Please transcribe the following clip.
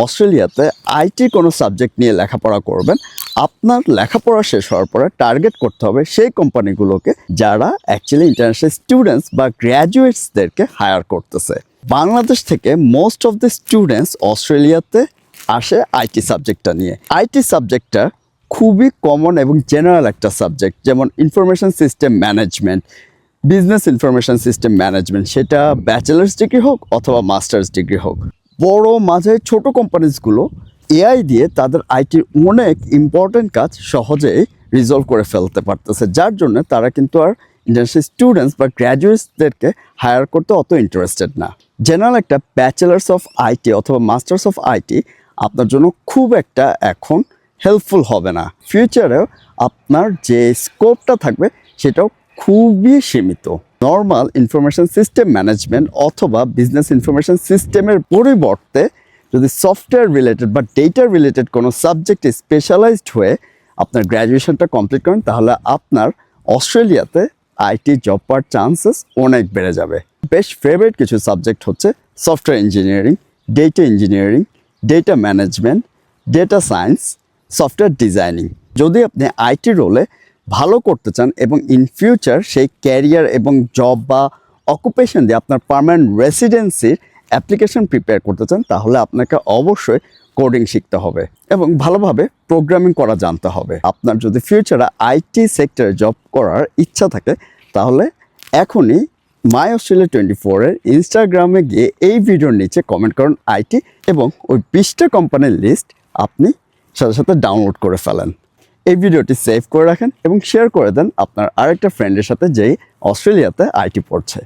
অস্ট্রেলিয়াতে আইটি কোনো সাবজেক্ট নিয়ে লেখাপড়া করবেন, আপনার লেখাপড়া শেষ হওয়ার পরে টার্গেট করতে হবে সেই কোম্পানিগুলোকে যারা অ্যাকচুয়ালি ইন্টারন্যাশনাল স্টুডেন্টস বা গ্র্যাজুয়েটসদেরকে হায়ার করতেছে। বাংলাদেশ থেকে মোস্ট অফ দ্য স্টুডেন্টস অস্ট্রেলিয়াতে আসে আইটি সাবজেক্টটা নিয়ে। আইটি সাবজেক্টটা খুবই কমন এবং জেনারেল একটা সাবজেক্ট, যেমন information system management, business information system management, সেটা ব্যাচেলার্স ডিগ্রি হোক অথবা মাস্টার্স ডিগ্রি হোক। বড় মাঝারি ছোট কোম্পানিজগুলো এআই দিয়ে তাদের আইটির অনেক ইম্পর্টেন্ট কাজ সহজেই রিজলভ করে ফেলতে পারতেছে, যার জন্য তারা কিন্তু আর ইন্টারন্যাশনাল স্টুডেন্টস বা গ্র্যাজুয়েটসদেরকে হায়ার করতে অত ইন্টারেস্টেড না। জেনারেল একটা ব্যাচেলার্স অফ আইটি অথবা মাস্টার্স অফ আইটি আপনার জন্য খুব একটা এখন হেল্পফুল হবে না। ফিউচারেও আপনার যে স্কোপটা থাকবে সেটাও খুবই সীমিত। নর্মাল ইনফরমেশন সিস্টেম ম্যানেজমেন্ট অথবা বিজনেস ইনফরমেশন সিস্টেমের পরিবর্তে যদি সফটওয়্যার রিলেটেড বা ডেটা রিলেটেড কোনো সাবজেক্টে স্পেশালাইজড হয়ে আপনার গ্র্যাজুয়েশনটা কমপ্লিট করেন, তাহলে আপনার অস্ট্রেলিয়াতে আইটি জব পাওয়ার চান্সেস অনেক বেড়ে যাবে। বেশ ফেভারিট কিছু সাবজেক্ট হচ্ছে software engineering, data engineering, data management, data science, software designing. যদি আপনি আইটি রোলে ভালো করতে চান এবং ইন ফিউচার সেই ক্যারিয়ার এবং জব বা অকুপেশন দিয়ে আপনার পার্মানেন্ট রেসিডেন্সির অ্যাপ্লিকেশন প্রিপেয়ার করতে চান, তাহলে আপনাকে অবশ্যই কোডিং শিখতে হবে এবং ভালোভাবে প্রোগ্রামিং করা জানতে হবে। আপনার যদি ফিউচারে আইটি সেক্টরে জব করার ইচ্ছা থাকে, তাহলে এখনই মাই অস্ট্রেলিয়া 24-এর ইনস্টাগ্রামে গিয়ে এই ভিডিওর নিচে কমেন্ট করুন আইটি, এবং ওই 20টা কোম্পানির লিস্ট আপনি সাথে সাথে ডাউনলোড করে ফেলেন। এই ভিডিওটি সেভ করে রাখেন এবং শেয়ার করে দেন আপনার আরেকটা ফ্রেন্ডের সাথে, যেই অস্ট্রেলিয়াতে আইটি পড়ছে।